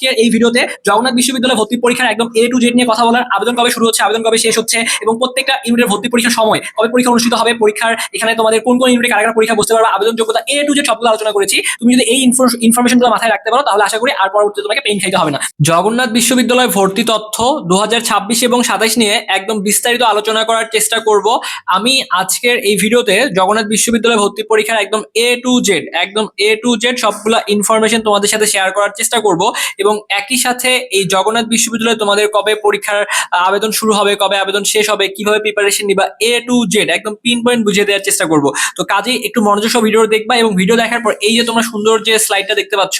আজকের এই ভিডিওতে জগন্নাথ বিশ্ববিদ্যালয় ভর্তি পরীক্ষার একদম A to Z নিয়ে কথা বলার, আবেদন কবে শুরু হচ্ছে, আবেদন কবে শেষ হচ্ছে এবং প্রত্যেকটা ইউনিটের ভর্তি পরীক্ষার সময় কবে পরীক্ষা অনুষ্ঠিত হবে, পরীক্ষার এখানে তোমাদের কোন কোন ইউনিটে কারা কারা পরীক্ষা বসতে পারবে, আবেদন যোগ্যতা A to Z সবগুলো আলোচনা করেছি। তুমি যদি এই ইনফরমেশনগুলো মাথায় রাখতে পারো তাহলে আশা করি আর পরবর্তীতে তোমাকে পেইন খাইতে হবে না। জগন্নাথ বিশ্ববিদ্যালয় ভর্তি তথ্য 2026 এবং 27 নিয়ে একদম বিস্তারিত আলোচনা করার চেষ্টা করব আমি আজকের এই ভিডিওতে। জগন্নাথ বিশ্ববিদ্যালয় ভর্তি পরীক্ষার একদম A to Z সবগুলো ইনফরমেশন তোমাদের সাথে শেয়ার করার চেষ্টা করব এবং একই সাথে এই জগন্নাথ বিশ্ববিদ্যালয়ে তোমাদের কবে পরীক্ষার আবেদন শুরু হবে, কবে আবেদন শেষ হবে, কিভাবে প্রিপারেশন নিবা A to Z একদম পিন পয়েন্ট বুঝিয়ে দেওয়ার চেষ্টা করব। তো কাজেই একটু মনোযোগ সহ ভিডিও দেখবা এবং ভিডিও দেখার পর এই যে তোমরা সুন্দর যে স্লাইডটা দেখতে পাচ্ছ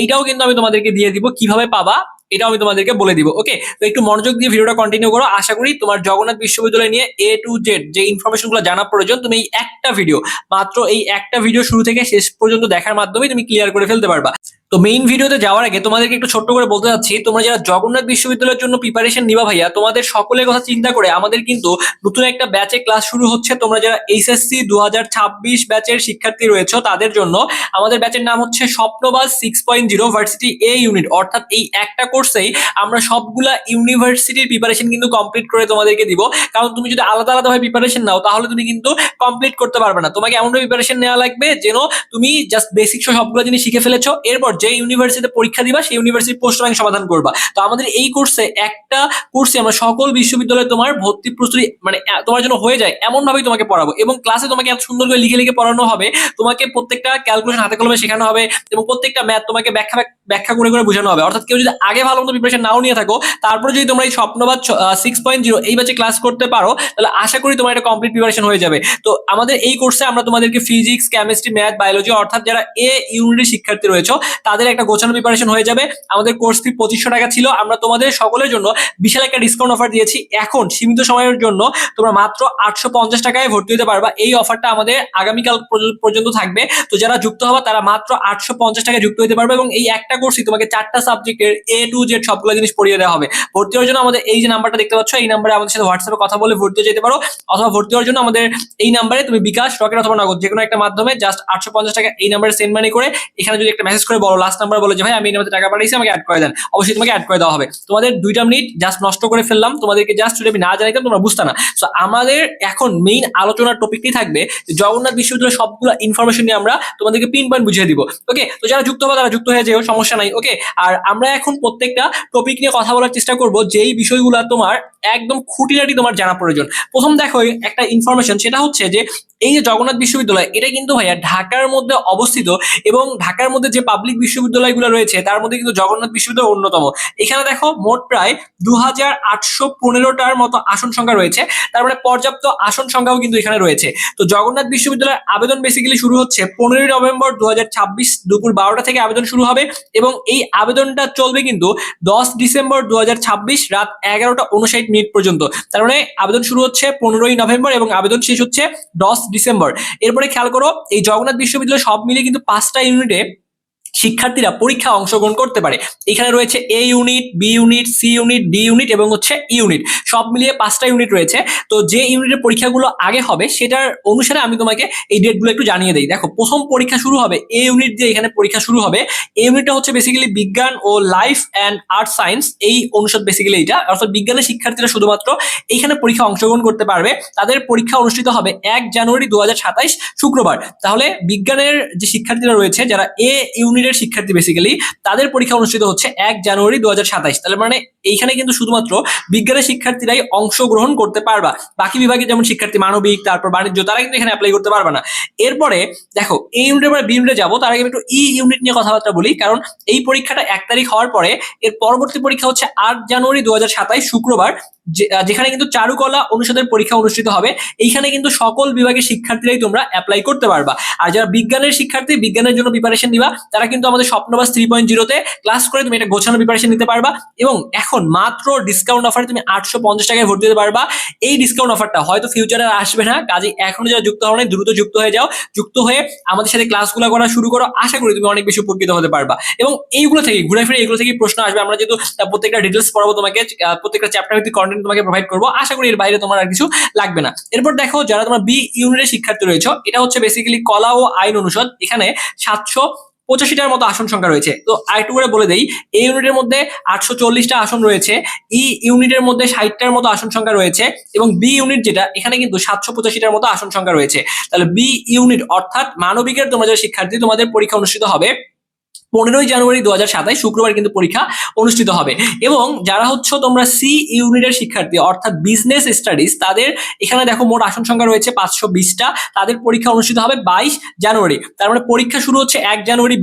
এইটাও কিন্তু আমি তোমাদেরকে দিয়ে দিব, কিভাবে পাবা এটাও আমি তোমাদেরকে বলে দিব। ওকে, তো একটু মনোযোগ দিয়ে ভিডিওটা কন্টিনিউ করো। আশা করি তোমার জগন্নাথ বিশ্ববিদ্যালয় নিয়ে A to Z যে ইনফরমেশন গুলো জানা প্রয়োজন তুমি এই একটা ভিডিও, মাত্র এই একটা ভিডিও শুরু থেকে শেষ পর্যন্ত দেখার মাধ্যমে তুমি ক্লিয়ার করে ফেলতে পারবা। তো মেইন ভিডিওতে যাওয়ার আগে তোমাদেরকে একটু ছোট্ট করে বলতে যাচ্ছি, তোমরা যারা জগন্নাথ বিশ্ববিদ্যালয়ের জন্য প্রিপারেশন নিবা ভাইয়া, তোমাদের সকলের কথা চিন্তা করে আমাদের কিন্তু নতুন একটা ব্যাচে ক্লাস শুরু হচ্ছে। তোমরা যারা এইচএসসি 2026 ব্যাচের শিক্ষার্থী রয়েছে তাদের জন্য আমাদের ব্যাচের নাম হচ্ছে স্বপ্নবাজ 6.0 ভার্সিটি A ইউনিট। অর্থাৎ এই একটা কোর্সেই আমরা সবগুলা ইউনিভার্সিটির প্রিপারেশন কিন্তু কমপ্লিট করে তোমাদেরকে দিব। কারণ তুমি যদি আলাদা আলাদা ভাবে প্রিপারেশন নাও তাহলে তুমি কিন্তু কমপ্লিট করতে পারবে না। তোমাকে এমন প্রিপারেশন নেওয়া লাগবে যেন তুমি জাস্ট বেসিক সবগুলো জিনিস শিখে ফেলেছো, এরপর যে ইউনিভার্সিটিতে পরীক্ষা দিবা সেই ইউনিভার্সিটির প্রশ্ন ব্যাংক সমাধান করবা। তো আমাদের এই কোর্সে একটা কোর্সে আমরা সকল বিশ্ববিদ্যালয়ে তোমার ভর্তি প্রস্তুতি মানে তোমার জন্য হয়ে যায় এমন ভাবেই তোমাকে পড়াবো এবং ক্লাসে তোমাকে এত সুন্দর করে লিখে লিখে পড়ানো হবে, তোমাকে প্রত্যেকটা ক্যালকুলেশন হাতে কলমে শেখানো হবে এবং প্রত্যেকটা ম্যাথ তোমাকে ব্যাখ্যা ব্যাখ্যা করে করে বোঝানো হবে। অর্থাৎ কেউ যদি আগে ভালো মতো প্রিপারেশন নাও নিয়ে থাকো, তারপরে যদি তোমরা এই স্বপ্নবাদ 6.0 এই ব্যাচে ক্লাস করতে পারো তাহলে আশা করি তোমার একটা কমপ্লিট প্রিপারেশন হয়ে যাবে। তো আমাদের এই কোর্সে আমরা তোমাদেরকে ফিজিক্স, কেমিস্ট্রি, ম্যাথ, বায়োলজি অর্থাৎ যারা A ইউনিটের শিক্ষার্থী রয়েছে তাদের একটা গোছানো প্রিপারেশন হয়ে যাবে। আমাদের কোর্স ফি 2500 টাকা ছিল, আমরা তোমাদের সকলের জন্য বিশাল একটা ডিসকাউন্ট অফার দিয়েছি। এখন সীমিত সময়ের জন্য তোমরা মাত্র 850 টাকায় ভর্তি হতে পারবা। এই অফারটা আমাদের আগামীকাল পর্যন্ত থাকবে। তো যারা যুক্ত হবা তারা মাত্র 850 টাকায় যুক্ত হতে পারবে এবং এই একটা কোর্সই তোমাকে 4টা সাবজেক্টের A to Z সবগুলো জিনিস পড়িয়ে দেওয়া হবে। ভর্তি হওয়ার জন্য আমাদের এই যে নাম্বারটা দেখতে পাচ্ছ এই নাম্বারে আমাদের সাথে হোয়াটসঅ্যাপে কথা বলে ভর্তি হয়ে যেতে পারো, অথবা ভর্তি হওয়ার জন্য আমাদের এই নাম্বারে তুমি বিকাশ, রকেট অথবা নগদ যে কোনো একটা মাধ্যমে জাস্ট 850 টাকা এই নাম্বারে সেন্ড মানি করে এখানে যদি একটা মেসেজ করে বলো, লাস্ট নাম্বার বলো যে ভাই আমি এই নাম্বারে টাকা পাঠিয়েছি আমাকে অ্যাড করে দেন, অবশ্যই তোমাকে অ্যাড করে দেওয়া হবে। তোমাদের 2টা মিনিট জাস্ট নষ্ট করে ফেললাম, তোমাদেরকে জাস্ট যদি আমি না জানাইতাম তোমরা বুঝতা না। সো আমাদের এখন মেইন আলোচনার টপিকটি থাকবে জগন্নাথ বিশ্ববিদ্যালয়ের সবগুলো ইনফরমেশন নিয়ে আমরা তোমাদেরকে পিন পয়েন্ট বুঝিয়ে দিব। ওকে, তো যারা যুক্ত হবে তারা যুক্ত হয়ে যেও, সমস্যা নাই। ওকে, আর আমরা এখন প্রত্যেকটা টপিক নিয়ে কথা বলার চেষ্টা করব যেই বিষয়গুলো তোমার একদম খুঁটিনাটি তোমার জানা প্রয়োজন। প্রথম দেখো একটা ইনফরমেশন, সেটা হচ্ছে যে এই যে জগন্নাথ বিশ্ববিদ্যালয় এটা কিন্তু ভাইয়া ঢাকার মধ্যে অবস্থিত এবং ঢাকার মধ্যে যে পাবলিক বিশ্ববিদ্যালয়গুলো রয়েছে তার মধ্যে কিন্তু জগন্নাথ বিশ্ববিদ্যালয় অন্যতম। এখানে দেখো মোট প্রায় 2815টার মতো আসন সংখ্যা রয়েছে, তার মানে পর্যাপ্ত আসন সংখ্যাও কিন্তু এখানে রয়েছে। তো জগন্নাথ বিশ্ববিদ্যালয়ের আবেদন বেসিক্যালি শুরু হচ্ছে 15 নভেম্বর 2026 দুপুর 12টা থেকে আবেদন শুরু হবে এবং এই আবেদনটা চলবে কিন্তু 10 ডিসেম্বর 2026 রাত 11টা 59 মিনিট পর্যন্ত। তার মানে আবেদন শুরু হচ্ছে 15 নভেম্বর এবং আবেদন শেষ হচ্ছে 10 ডিসেম্বর। এরপরে খেয়াল করো এই জগন্নাথ বিশ্ববিদ্যালয় সব মিলিয়ে কিন্তু 5টা ইউনিটে শিক্ষার্থীরা পরীক্ষা অংশগ্রহণ করতে পারে। এখানে রয়েছে A unit, B unit, C unit, D unit এবং হচ্ছে E ইউনিট, সব মিলিয়ে 5টা ইউনিট রয়েছে। তো যে ইউনিটের পরীক্ষাগুলো আগে হবে সেটার অনুসারে আমি তোমাকে এই ডেটগুলো একটু জানিয়ে দিই। দেখো প্রথম পরীক্ষা শুরু হবে A ইউনিট দিয়ে, এখানে পরীক্ষা শুরু হবে। A ইউনিটটা হচ্ছে বেসিক্যালি বিজ্ঞান ও লাইফ অ্যান্ড আর্ট সায়েন্স এই অনুষদ, বেসিক্যালি এটা অর্থাৎ বিজ্ঞানের শিক্ষার্থীরা শুধুমাত্র এইখানে পরীক্ষা অংশগ্রহণ করতে পারবে। তাদের পরীক্ষা অনুষ্ঠিত হবে 1 জানুয়ারি 2027 শুক্রবার। তাহলে বিজ্ঞানের যে শিক্ষার্থীরা রয়েছে যারা A ইউনিটের শিক্ষার্থী বেসিক্যালি তাদের পরীক্ষা অনুষ্ঠিত হচ্ছে 1 জানুয়ারি 2027। তাহলে মানে এইখানে কিন্তু শুধুমাত্র বিজ্ঞানের শিক্ষার্থীরাই অংশগ্রহণ করতে পারবা, বাকি বিভাগে যেমন শিক্ষার্থী মানবিক তারপর বাণিজ্য তারা কিন্তু এখানে অ্যাপ্লাই করতে পারবে না। এরপরে দেখো এই ইউনিটের পরে বি ইউনিটে যাবো, তার আগে একটু ই ইউনিট নিয়ে কথাবার্তা বলি, কারণ এই পরীক্ষাটা 1 তারিখ হওয়ার পরে এর পরবর্তী পরীক্ষা হচ্ছে 8 জানুয়ারি 2027 শুক্রবার, যেখানে কিন্তু চারুকলা অনুষদের পরীক্ষা অনুষ্ঠিত হবে। এইখানে কিন্তু সকল বিভাগের শিক্ষার্থীরাই তোমরা অ্যাপ্লাই করতে পারবা। আর যারা বিজ্ঞানের শিক্ষার্থী, বিজ্ঞানের জন্য প্রিপারেশন নিবা, তারা কিন্তু আমাদের স্বপ্নবাস 3.0 ক্লাস করে তুমি একটা গোছানো প্রিপারেশন নিতে পারবা এবং এখন মাত্র ডিসকাউন্ট অফারে তুমি 850 টাকায় ভর্তি হতে পারবা। এই ডিসকাউন্ট অফারটা হয়তো ফিউচারে আর আসবে না, কাজে এখনো যারা যুক্ত হও নাই দ্রুত যুক্ত হয়ে যাও, যুক্ত হয়ে আমাদের সাথে ক্লাসগুলো করা শুরু করো। আশা করি তুমি অনেক বেশি উপকৃত হতে পারবা এবং এইগুলো থেকে ঘুরে ফিরে এগুলো থেকে প্রশ্ন আসবে। আমরা যেহেতু প্রত্যেকটা ডিটেলস পড়াবো তোমাকে, প্রত্যেকটা চ্যাপ্টার ভিত্তিক কন্টেন্ট তোমাকে প্রোভাইড করবো, আশা করি এর বাইরে তোমার আর কিছু লাগবে না। এরপর দেখো যারা তোমার B ইউনিটের শিক্ষার্থী রয়েছে, এটা হচ্ছে বেসিক্যালি কলা ও আইন অনুষদ। এখানে 85টার মতো আসন সংখ্যা রয়েছে। তো আরেকটু করে বলে দেই, এ ইউনিটের মধ্যে 840টা আসন রয়েছে, ই ইউনিটের মধ্যে 60টার মতো আসন সংখ্যা রয়েছে, এবং বি ইউনিট যেটা এখানে কিন্তু 785টার মতো আসন সংখ্যা রয়েছে। তাহলে বি ইউনিট অর্থাৎ মানবিকের তোমরা যারা শিক্ষার্থী, তোমাদের পরীক্ষা অনুষ্ঠিত হবে 15ই জানুয়ারি 2027 শুক্রবার কিন্তু পরীক্ষা অনুষ্ঠিত হবে। এবং যারা হচ্ছে তোমরা সি ইউনিটের শিক্ষার্থী অর্থাৎ বিজনেস স্টাডিজ, তাদের এখানে দেখো মোট আসন সংখ্যা রয়েছে 520টা, তাদের পরীক্ষা অনুষ্ঠিত হবে 22 জানুয়ারি। তার মানে পরীক্ষা শুরু হচ্ছে 1 জানুয়ারি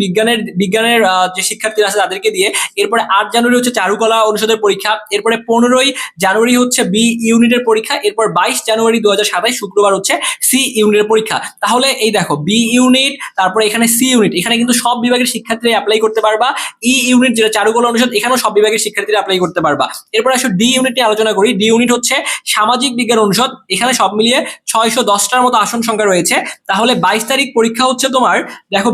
বিজ্ঞানের যে শিক্ষার্থীরা আছে তাদেরকে দিয়ে, এরপরে 8 জানুয়ারি হচ্ছে চারুকলা অনুষদের পরীক্ষা, এরপরে 15ই জানুয়ারি হচ্ছে বি ইউনিটের পরীক্ষা, এরপর 22 জানুয়ারি 2027 শুক্রবার হচ্ছে সি ইউনিটের পরীক্ষা। তাহলে এই দেখো বি ইউনিট, তারপরে এখানে সি ইউনিট, এখানে কিন্তু সব বিভাগের শিক্ষার্থীরা অ্যাপ্লাই করতে পারবা। ই ইউনিট যেটা চারুকলা অনুষদ, এখানেও সব বিভাগের শিক্ষার্থীরা অ্যাপ্লাই করতে পারবা। এরপর আসো ডি ইউনিট নিয়ে আলোচনা করি। ডি ইউনিট হচ্ছে সামাজিক বিজ্ঞান অনুষদ, এখানে সব মিলিয়ে 610টার মতো আসন সংখ্যা রয়েছে। তাহলে 22 তারিখ পরীক্ষা হচ্ছে তোমার, দেখো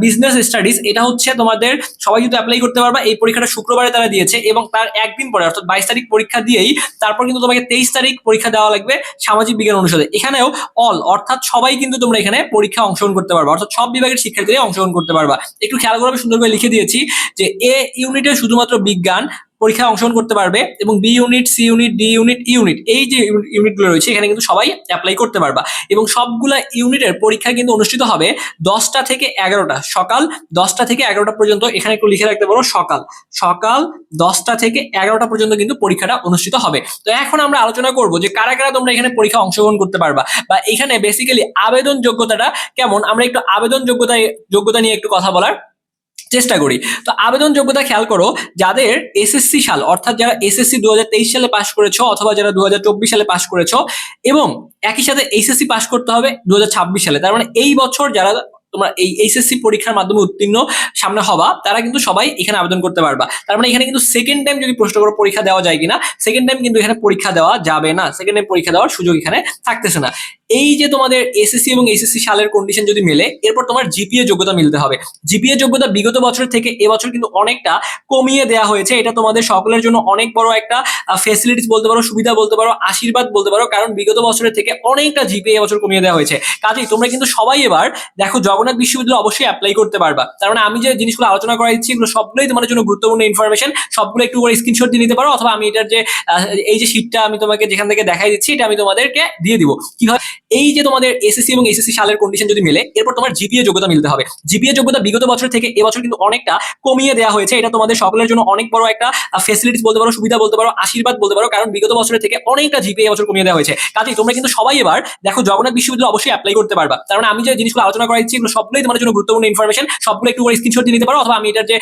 বিজনেস স্টাডিজ, এটা হচ্ছে তোমাদের সবাই কিন্তু অ্যাপ্লাই করতে পারবা। এই পরীক্ষাটা শুক্রবারে তারা দিয়েছে, এবং তার একদিন পরে অর্থাৎ 22 তারিখ পরীক্ষা দিয়েই তারপর কিন্তু তোমাকে 23 তারিখ পরীক্ষা দেওয়া লাগবে সামাজিক বিজ্ঞান অনুষদে। এখানেও অল অর্থাৎ সবাই কিন্তু তোমরা এখানে পরীক্ষা অংশগ্রহণ করতে পারবা, অর্থাৎ সব বিভাগের শিক্ষার্থীরা অংশগ্রহণ করতে পারবা। একটু খেয়াল করে সুন্দর করে লিখে দিয়েছি যে এ ইউনিটে শুধুমাত্র বিজ্ঞান পরীক্ষায় অংশগ্রহণ করতে পারবে, এবং B unit, C unit, D unit, unit, এই যে ইউনিটগুলো রয়েছে এখানে কিন্তু সবাই অ্যাপ্লাই করতে পারবা। এবং সবগুলা ইউনিটের পরীক্ষা কিন্তু অনুষ্ঠিত হবে 10টা থেকে 11টা, সকাল 10টা থেকে 11টা পর্যন্ত। এখানে একটু লিখে রাখতে পারো সকাল 10টা থেকে 11টা পর্যন্ত কিন্তু পরীক্ষাটা অনুষ্ঠিত হবে। তো এখন আমরা আলোচনা করব যে কারা কারা তোমরা এখানে পরীক্ষা অংশগ্রহণ করতে পারবা, বা এখানে বেসিক্যালি আবেদন যোগ্যতাটা কেমন, আমরা একটু আবেদন যোগ্যতা নিয়ে একটু কথা বলার চেষ্টা করি। তো আবেদন যোগ্যতা খেয়াল করো, যাদের এসএসসি সাল অর্থাৎ যারা এসএসসি 2023 সালে পাশ করেছো, অথবা যারা 2024 সালে পাশ করেছো, এবং একই সাথে এইচএসসি পাশ করতে হবে 2026 সালে। তার মানে এই বছর যারা তোমরা এই এইচএসসি পরীক্ষার মাধ্যমে উত্তীর্ণ সামনে হবা, তারা কিন্তু সবাই এখানে আবেদন করতে পারবা। তার মানে এখানে কিন্তু সেকেন্ড টাইম যদি প্রশ্ন করো পরীক্ষা দেওয়া যায় কিনা, সেকেন্ড টাইম কিন্তু এখানে পরীক্ষা দেওয়া যাবে না, সেকেন্ড টাইম পরীক্ষা দেওয়ার সুযোগ এখানে থাকতেছে না। এই যে তোমাদের এসএসসি এবং এইচএসসি সালের কন্ডিশন যদি মেলে, এরপর তোমার জিপিএ যোগ্যতা মিলতে হবে। জিপিএ যোগ্যতা বিগত বছর থেকে এবছর কিন্তু অনেকটা কমিয়ে দেওয়া হয়েছে। এটা তোমাদের সকলের জন্য অনেক বড় একটা ফ্যাসিলিটিস বলতে পারো, সুবিধা বলতে পারো, আশীর্বাদ বলতে পারো, কারণ বিগত বছরের থেকে অনেকটা জিপিএ এবছর কমিয়ে দেওয়া হয়েছে। কাজেই তোমরা কিন্তু সবাই এবার দেখো জগন্নাথ বিশ্ববিদ্যালয় অবশ্যই অ্যাপ্লাই করতে পারবা। তার মানে আমি যে জিনিসগুলো আলোচনা করা দিচ্ছি এগুলো সবগুলোই তোমাদের জন্য গুরুত্বপূর্ণ ইনফরমেশন, সবগুলো একটু করে স্ক্রিনশট দিয়ে নিতে পারো, অথবা আমি এটার যে এই যে শীটটা আমি তোমাকে যেখান থেকে দেখাই দিচ্ছি, এটা আমি তোমাদেরকে দিয়ে দিব। কিভাবে এই যে তোমাদের এসএসসি এবং এইচএসসি সালের কন্ডিশন যদি মেলে, এরপর তোমার জিপিএ যোগ্যতা মিলতে হবে। জিপিএ যোগ্যতা বিগত বছর থেকে এবছর কিন্তু অনেকটা কমিয়ে দেওয়া হয়েছে। এটা তোমাদের সকলের জন্য অনেক বড় একটা ফ্যাসিলিটিস বলতে পারো, সুবিধা বলতে পারো, আশীর্বাদ বলতে পারো, কারণ বিগত বছরের থেকে অনেকটা জিপিএ এবছর কমিয়ে দেওয়া হয়েছে। কাজেই তোমরা কিন্তু সবাই এবার দেখো জগন্নাথ বিশ্ববিদ্যালয় অবশ্যই অ্যাপ্লাই করতে পারবা। তার মানে আমি যে জিনিসগুলো আলোচনা করা দিচ্ছি এগুলো সবগুলোই তোমাদের জন্য গুরুত্বপূর্ণ ইনফরমেশন, সবগুলো একটু করে স্ক্রিনশট দিয়ে নিতে পারো, অথবা আমি এটার যে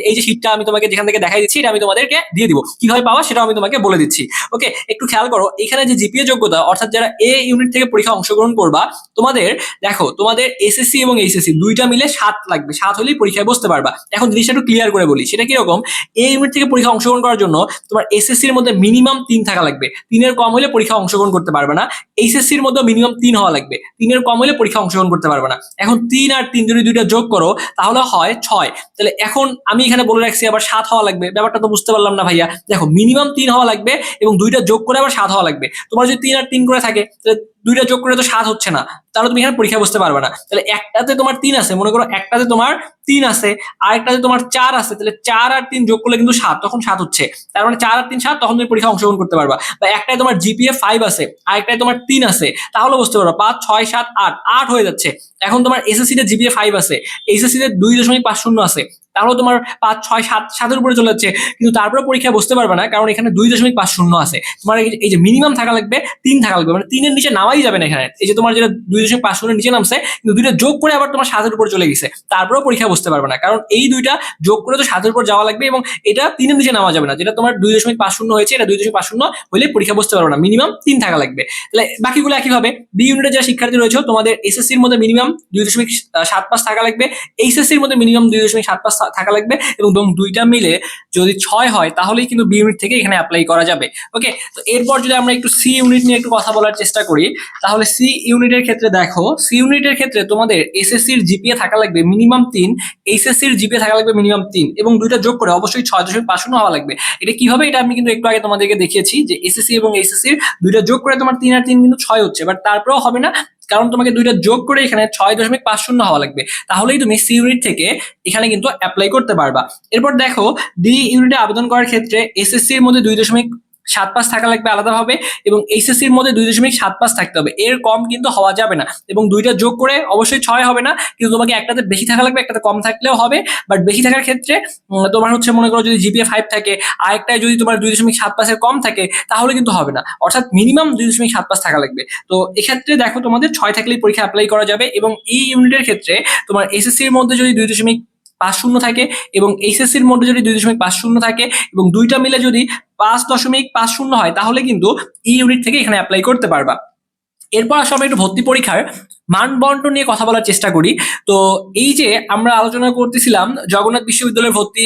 এই যে শীটটা আমি তোমাকে যেখান থেকে দেখাই দিচ্ছি, এটা আমি তোমাদেরকে দিয়ে দিব। কিভাবে পাওয়া সেটাও আমি তোমাকে বলে দিচ্ছি। ওকে, একটু খেয়াল করো, এখানে যে জিপিএ যোগ্যতা অর্থাৎ যারা এ ইউনিট থেকে পরীক্ষা অংশগ্রহণ করবা, তোমাদের দেখো তোমাদের এসএসসি এবং এইচএসসি দুইটা মিলে 7 লাগবে, 7 হলেই পরীক্ষায় বসতে পারবা। এখন জিনিসটা একটু ক্লিয়ার করে বলি, সেটা কিরকম, এ ইউনিট থেকে পরীক্ষা অংশগ্রহণ করার জন্য তোমার এসএসসির মধ্যে মিনিমাম 3 থাকা লাগবে, 3-এর কম হলে পরীক্ষা অংশগ্রহণ করতে পারবে না। এইচএসসির মধ্যে মিনিমাম 3 হওয়া লাগবে, 3-এর কম হলে পরীক্ষা অংশগ্রহণ করতে পারবে না। এখন 3 আর 3 যদি দুইটা যোগ করো তাহলে হয় 6। তাহলে এখন আমি এখানে বলে রাখছি আবার 7 হওয়া লাগবে, ব্যাপারটা তো বুঝতে পারলাম না ভাইয়া। দেখো মিনিমাম 3 হওয়া লাগবে এবং দুইটা যোগ করে আবার 7 হওয়া লাগবে। তোমার যদি 3 আর 3 করে থাকে তাহলে দুইটা যোগ করে তো 7 হচ্ছে না, তাহলে তুমি এখানে পরীক্ষা বসতে পারবে না। তাহলে একটাতে তোমার 3 আছে, মনে করো একটাতে তোমার 3 আছে, আরেকটাতে তোমার 4 আছে, তাহলে 4 আর 3 যোগ করলে কিন্তু 7, তখন 7 হচ্ছে। তার মানে 4 আর 3 7, তখন তুমি পরীক্ষা অংশগ্রহণ করতে পারবা। বা একটাই তোমার জিপিএ 5 আছে, আরেকটায় তোমার 3 আছে, তাহলে বুঝতে পারবা 5 6 7 8 8 হয়ে যাচ্ছে। এখন তোমার এসএসসি তে জিপিএ 5 আছে, এইচএসসি তে 2.50 আছে, তাহলে তোমার 5 6 7 7-এর উপরে চলে যাচ্ছে, কিন্তু তারপরে পরীক্ষা বসতে পারবে না, কারণ এখানে 2.50 আছে। তোমার এই যে মিনিমাম থাকা লাগবে 3 থাকা লাগবে, মানে 3-এর নিচে নামাই যাবে না এখানে। এই যে তোমার যেটা 2.50 নিচে নামছে, কিন্তু দুইটা যোগ করে আবার তোমার 7-এর উপর চলে গেছে, তারপরেও পরীক্ষা বসতে পারবে না, কারণ এই দুইটা যোগ করে তো 7-এর উপর যাওয়া লাগবে, এবং এটা 3-এর নিচে নামা যাবে না। যেটা তোমার 2.50 হয়েছে, এটা 2.50 হলে পরীক্ষা বসতে পারবে না, মিনিমাম 3 থাকা লাগবে। তাহলে বাকিগুলো একইভাবে বি ইউনিটের যারা শিক্ষার্থী রয়েছে, তোমাদের এসএসসির মধ্যে মিনিমাম 2.75 থাকা লাগবে, এইচএসসির মধ্যে মিনিমাম 2.75 থাকা লাগবে, এবং দুইটা মিলে যদি 6 হয় তাহলেই কিন্তু বি ইউনিট থেকে এখানে অ্যাপ্লাই করা যাবে। ওকে, তো এরপর যদি আমরা একটু সি ইউনিট নিয়ে একটু কথা বলার চেষ্টা করি, তাহলে সি ইউনিটের ক্ষেত্রে দেখো, সি ইউনিটের ক্ষেত্রে তোমাদের এসএসসির জিপিএ থাকা লাগবে মিনিমাম 3, এইচএসসির জিপিএ থাকা লাগবে মিনিমাম 3, এবং দুইটা যোগ করে অবশ্যই 6.50 হওয়া লাগবে। এটা কিভাবে, এটা আমি কিন্তু একটু আগে তোমাদেরকে দেখিয়েছি যে এসএসসি এবং এইচএসসির দুইটা যোগ করে তোমার 3 আর 3 কিন্তু 6 হচ্ছে, বাট তারপরেও হবে না, কারণ তোমাকে দুইটা যোগ করে এখানে 6.50 হওয়া লাগবে, তাহলেই তুমি সি ইউনিট থেকে এখানে কিন্তু অ্যাপ্লাই করতে পারবা। এরপর দেখো ডি ইউনিটে আবেদন করার ক্ষেত্রে এসএসসি এর মধ্যে 2.75 থাকা লাগবে আলাদাভাবে, এবং এইচএসসি এর মধ্যে 2.75 থাকতে হবে, এর কম কিন্তু হওয়া যাবে না। এবং দুইটা যোগ করে অবশ্যই 6 হবে না, কিন্তু তোমাকে একটাতে বেশি থাকা লাগবে, একটাতে কম থাকলেও হবে। বাট বেশি থাকার ক্ষেত্রে তোমার হচ্ছে মনে করো যদি জিপিএ 5 থাকে, আরেকটায় যদি তোমার 2.75 এর কম থাকে, তাহলে কিন্তু হবে না, অর্থাৎ মিনিমাম 2.75 থাকা লাগবে। তো এক্ষেত্রে দেখো তোমাদের 6 থাকলেই পরীক্ষা অ্যাপ্লাই করা যাবে। এবং এই ইউনিটের ক্ষেত্রে তোমার এসএসসি এর মধ্যে যদি 2.50 থাকে এবং এইচএসসির মধ্যে যদি 2.50 থাকে এবং দুইটা মিলে যদি 5.50 হয়, তাহলে কিন্তু ই ইউনিট থেকে এখানে অ্যাপ্লাই করতে পারবা। এরপর আসলে আমরা একটু ভর্তি পরীক্ষার মান বন্টন নিয়ে কথা বলার চেষ্টা করি। তো এই যে আমরা আলোচনা করতেছিলাম জগন্নাথ বিশ্ববিদ্যালয়ের ভর্তি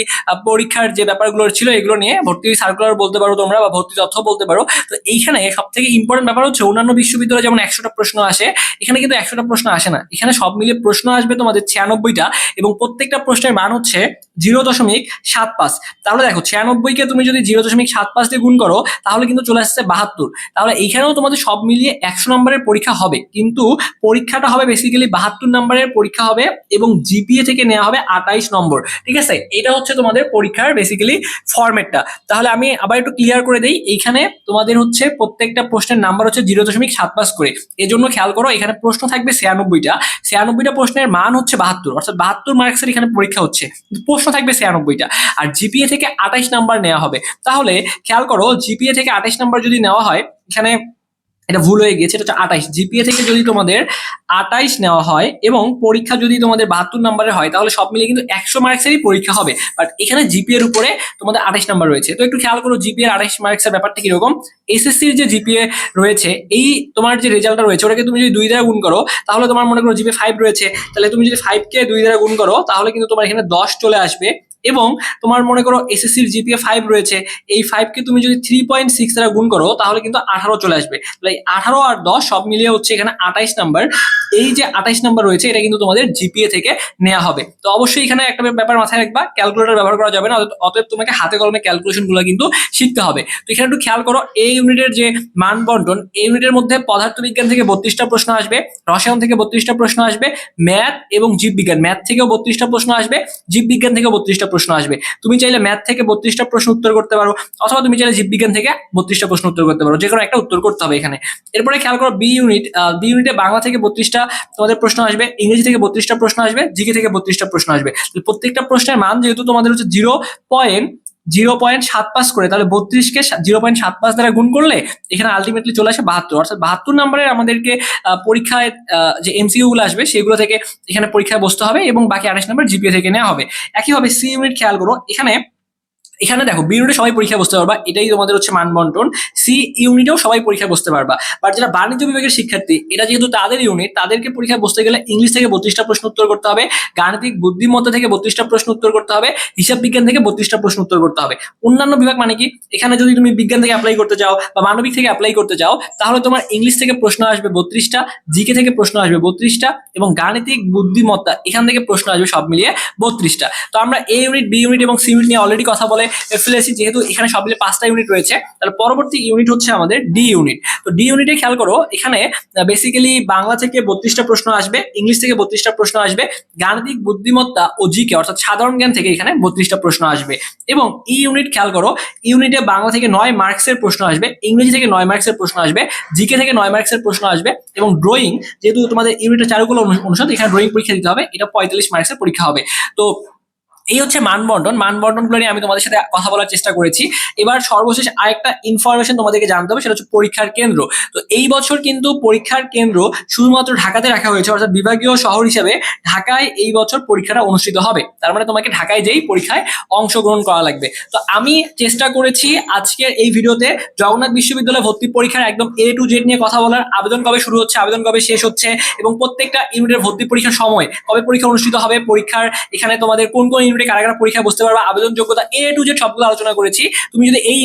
পরীক্ষার যে ব্যাপারগুলো ছিল, এগুলো নিয়ে ভর্তি সার্কুলার বলতে পারো তোমরা, বা ভর্তি তথ্য বলতে পারো। তো এইখানে সব থেকে ইম্পর্টেন্ট ব্যাপার হচ্ছে অন্যান্য বিশ্ববিদ্যালয়ে যেমন 100টা প্রশ্ন আসে, এখানে কিন্তু 100টা প্রশ্ন আসে না। এখানে সব মিলিয়ে প্রশ্ন আসবে তোমাদের 96টা, এবং প্রত্যেকটা প্রশ্নের মান হচ্ছে 0.75। তাহলে দেখো 96কে তুমি যদি 0.75 দিয়ে গুণ করো, তাহলে কিন্তু চলে আসছে 72। তাহলে এইখানেও তোমাদের সব মিলিয়ে 100 নম্বরের পরীক্ষা হবে, কিন্তু পরীক্ষাটা হবে বেসিক্যালি 72 নম্বরের পরীক্ষা হবে, এবং জিপিএ থেকে নেওয়া হবে 28 নম্বর। ঠিক আছে, এটা হচ্ছে তোমাদের পরীক্ষার বেসিক্যালি ফরম্যাটটা। তাহলে আমি আবার একটু ক্লিয়ার করে দেই, এইখানে তোমাদের হচ্ছে প্রত্যেকটা প্রশ্নের নাম্বার হচ্ছে 0.75 করে। এজন্য খেয়াল করো, এখানে প্রশ্ন থাকবে 96টা, 96টা প্রশ্নের মান হচ্ছে 72, অর্থাৎ 72 মার্কসের এখানে পরীক্ষা হচ্ছে, প্রশ্ন থাকবে 96টা, আর জিপিএ থেকে 28 নাম্বার নেওয়া হবে। তাহলে খেয়াল করো, জিপিএ থেকে 28 নাম্বার যদি নেওয়া হয়, এখানে এটা ভুল হয়ে গেছে, এটা হচ্ছে 28। জিপিএ থেকে যদি তোমাদের 28 নেওয়া হয় এবং পরীক্ষা যদি তোমাদের 72 নাম্বারের হয়, তাহলে সব মিলিয়ে কিন্তু 100 মার্কসেরই পরীক্ষা হবে। বাট এখানে জিপিএ এর উপরে তোমাদের 28 নাম্বার রয়েছে। তো একটু খেয়াল করো জিপিএ এর 28 মার্কসের ব্যাপারটা কিরকম। এসএসসির যে জিপিএ রয়েছে, এই তোমার যে রেজাল্টটা রয়েছে, ওটাকে তুমি যদি 2 দ্বারা গুণ করো, তাহলে তোমার মনে করো জিপিএ 5 রয়েছে, তাহলে তুমি যদি 5 কে 2 দ্বারা গুণ করো, তাহলে কিন্তু তোমার এখানে 10 চলে আসবে। এবং তোমার মনে করো এসএসসির জিপিএ 5 রয়েছে, এই 5 কে তুমি যদি 3.6 দ্বারা গুণ করো, তাহলে কিন্তু 18 চলে আসবে। তাহলে 18 আর 10 সব মিলিয়ে হচ্ছে এখানে 28 নাম্বার। এই যে 28 নাম্বার রয়েছে, এটা কিন্তু তোমাদের জিপিএ থেকে নেওয়া হবে। তো অবশ্যই এখানে একটা ব্যাপার মাথায় রাখবা, ক্যালকুলেটর ব্যবহার করা যাবে না, অতএব তোমাকে হাতে কলমে ক্যালকুলেশন গুলো কিন্তু শিখতে হবে। তো এখানে একটু খেয়াল করো, এই ইউনিটের যে মান বন্টন, এই ইউনিটের মধ্যে পদার্থবিজ্ঞান থেকে 32টা প্রশ্ন আসবে, রসায়ন থেকে 32টা প্রশ্ন আসবে, ম্যাথ এবং জীববিজ্ঞান, ম্যাথ থেকেও 32টা প্রশ্ন আসবে, জীববিজ্ঞান থেকেও 32টা প্রশ্ন আসবে। তুমি চাইলে ম্যাথ থেকে 32টা প্রশ্ন উত্তর করতে পারো, অথবা তুমি চাইলে জীববিজ্ঞান থেকে 32টা প্রশ্ন উত্তর করতে পারো, যে কোনো একটা উত্তর করতে হবে এখানে। এরপরে খেয়াল করো বি ইউনিট, বি ইউনিটে বাংলা থেকে 32টা তোমাদের প্রশ্ন আসবে, ইংরেজি থেকে 32টা প্রশ্ন আসবে, জিকে থেকে 32টা প্রশ্ন আসবে। প্রত্যেকটা প্রশ্নের মান যেহেতু তোমাদের হচ্ছে 0.75 করে, তাহলে 32কে 0.75 দ্বারা গুণ করলে এখানে আলটিমেটলি চলে আসে 72, অর্থাৎ 72 নম্বরের আমাদেরকে পরীক্ষায় যে এমসিকিউ গুলো আসবে, সেগুলো থেকে এখানে পরীক্ষায় বসতে হবে, এবং বাকি 28 নম্বর জিপিএ থেকে নেওয়া হবে। একইভাবে সি ইউনিট খেয়াল করো, এখানে দেখো বি ইউনিটে সবাই পরীক্ষা বসতে পারবা, এটাই তোমাদের হচ্ছে মান বন্টন। সি ইউনিটেও সবাই পরীক্ষা বসতে পারবা, বাট যারা বাণিজ্য বিভাগের শিক্ষার্থী, এটা যেহেতু তাদের ইউনিট, তাদেরকে পরীক্ষা বসতে গেলে ইংলিশ থেকে 32টা প্রশ্ন উত্তর করতে হবে, গাণিতিক বুদ্ধিমত্তা থেকে 32টা প্রশ্ন উত্তর করতে হবে, হিসাব বিজ্ঞান থেকে 32টা প্রশ্ন উত্তর করতে হবে। অন্যান্য বিভাগ মানে কি, এখানে যদি তুমি বিজ্ঞান থেকে অ্যাপ্লাই করতে চাও বা মানবিক থেকে অ্যাপ্লাই করতে চাও, তাহলে তোমার ইংলিশ থেকে প্রশ্ন আসবে 32টা, জিকে থেকে প্রশ্ন আসবে 32টা, এবং গাণিতিক বুদ্ধিমত্তা এখান থেকে প্রশ্ন আসবে সব মিলিয়ে 32টা। তো আমরা এ ইউনিট, বি ইউনিট এবং সি ইউনিট নিয়ে অলরেডি কথা বলে ফেলেছি, যেহেতু এখানে সব মিলে 5টা ইউনিট রয়েছে, তাহলে পরবর্তী ইউনিট হচ্ছে আমাদের ডি ইউনিট। তো ডি ইউনিটে খেয়াল করো, এখানে বেসিক্যালি বাংলা থেকে 32টা প্রশ্ন আসবে, ইংলিশ থেকে 32টা প্রশ্ন আসবে, গাণিতিক বুদ্ধিমত্তা ও জিকে অর্থাৎ সাধারণ জ্ঞান থেকে এখানে 32টা প্রশ্ন আসবে। এবং ই ইউনিট খেয়াল করো, ইউনিটে বাংলা থেকে 9 মার্কসের প্রশ্ন আসবে, ইংরেজি থেকে 9 মার্কসের প্রশ্ন আসবে, জিকে থেকে 9 মার্কসের প্রশ্ন আসবে, এবং ড্রয়িং, যেহেতু তোমাদের ইউনিটের চারুকলা অনুষদ, এখানে ড্রয়িং পরীক্ষা দিতে হবে, এটা 45 মার্কসের পরীক্ষা হবে। তো এই হচ্ছে মানবন্টনগুলো নিয়ে আমি তোমাদের সাথে কথা বলার চেষ্টা করেছি। এবার সর্বশেষ আরেকটা ইনফরমেশন তোমাদেরকে জানতে হবে, সেটা হচ্ছে পরীক্ষার কেন্দ্র। তো এই বছর কিন্তু পরীক্ষার কেন্দ্র শুধুমাত্র ঢাকাতে রাখা হয়েছে, অর্থাৎ বিভাগীয় শহর হিসেবে ঢাকায় এই বছর পরীক্ষাটা অনুষ্ঠিত হবে। তার মানে তোমাকে ঢাকায় যেই পরীক্ষায় অংশগ্রহণ করা লাগবে। তো আমি চেষ্টা করেছি আজকের এই ভিডিওতে জগন্নাথ বিশ্ববিদ্যালয় ভর্তি পরীক্ষার একদম A to Z নিয়ে কথা বলার, আবেদন কবে শুরু হচ্ছে, আবেদন কবে শেষ হচ্ছে, এবং প্রত্যেকটা ইউনিটের ভর্তি পরীক্ষার সময়, কবে পরীক্ষা অনুষ্ঠিত হবে, পরীক্ষার এখানে তোমাদের কোন কোন ইউনিটে কারা কারা পরীক্ষা বসতে পারবা, আবেদন যোগ্যতা A to Z সবগুলো আলোচনা করেছি। তুমি যদি এই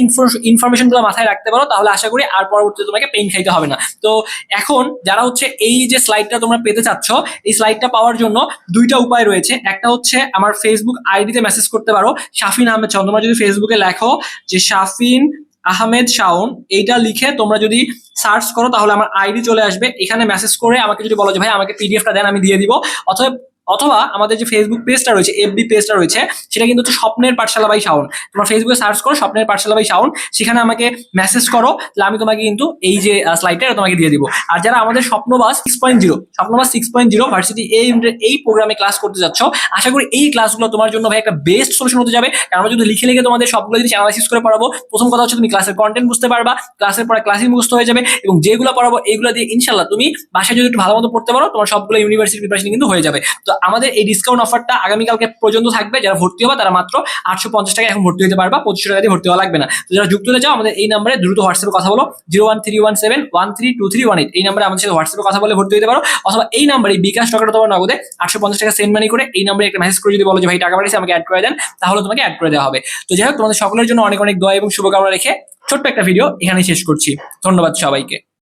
ইনফরমেশনগুলো মাথায় রাখতে পারো, তাহলে আশা করি আর পরবর্তীতে তোমাকে পেইন খাইতে হবে না। তো এখন যারা হচ্ছে এই যে স্লাইডটা তোমরা পেতে চাচ্ছ, এই স্লাইডটা পাওয়ার জন্য দুইটা উপায় রয়েছে। একটা হচ্ছে আমার ফেসবুক আইডিতে মেসেজ করতে পারো, শাফিন আহমেদ চন্দ্র। তোমরা যদি ফেসবুকে লেখো যে শাফিন আহমেদ শাওন এইটা লিখে তোমরা যদি সার্চ করো তাহলে আমার আইডি চলে আসবে। এখানে মেসেজ করে আমাকে যদি বলো যে ভাই আমাকে পিডিএফটা দেন, আমি দিয়ে দিব। অথবা অথবা আমাদের যে ফেসবুক পেজটা রয়েছে, এফবি পেজটা রয়েছে, সেটা কিন্তু হচ্ছে স্বপ্নের পাঠশালা বাই শাওন। তোমার ফেসবুকে সার্চ করো স্বপ্নের পাঠশালা বাই শাওন, সেখানে আমাকে মেসেজ করো, তাহলে আমি তোমাকে কিন্তু এই যে স্লাইডটা তোমাকে দিয়ে দিব। আর যারা আমাদের স্বপ্নবাস 6.0 ভার্সিটি এই প্রোগ্রামে ক্লাস করতে যাচ্ছ, আশা করি এই ক্লাসগুলো তোমার জন্য ভাই একটা বেস্ট সলিউশন হতে যাবে। কারণ আমরা যদি লিখে লিখে তোমাদের সবগুলো জিনিস অ্যানালাইসিস করে পড়াবো, প্রথম কথা হচ্ছে তুমি ক্লাসের কন্টেন্ট বুঝতে পারবা, ক্লাসের পরে ক্লাসই মুখস্থ হয়ে যাবে, এবং যেগুলো পড়াবো এইগুলো দিয়ে ইনশাল্লাহ তুমি বাসায় যদি একটু ভালো মতো পড়তে পারো, তোমার সবগুলো ইউনিভার্সিটি প্রিপারেশন কিন্তু হয়ে যাবে। তো আমাদের এই ডিসকাউন্ট অফারটা আগামীকালকে পর্যন্ত থাকবে। যারা ভর্তি হবে তারা মাত্র 850 টাকা এখন ভর্তি হতে পারবা, 2500 টাকা দিয়ে ভর্তি হওয়া লাগবে না। তো যারা যুক্ত হতে চাও আমাদের এই নাম্বারে দ্রুত হোয়াটসঅ্যাপে কথা বলো, 01317132318 এই নাম্বারে আমাদের সাথে হোয়াটসঅ্যাপে কথা বলে ভর্তি হতে পারো। অথবা এই নাম্বারে বিকাশ টাকাটা তোমার নগদে 850 টাকা সেন্ড মানি করে এই নাম্বারে একটা মেসেজ করে যদি বলো যে ভাই টাকা পাঠিয়েছি আমাকে অ্যাড করে দেন, তাহলে তোমাকে অ্যাড করে দেওয়া হবে। তো যাই হোক, তোমাদের সকলের জন্য অনেক অনেক দোয়া এবং শুভকামনা রেখে ছোট্ট একটা ভিডিও এখানে শেষ করছি। ধন্যবাদ সবাইকে।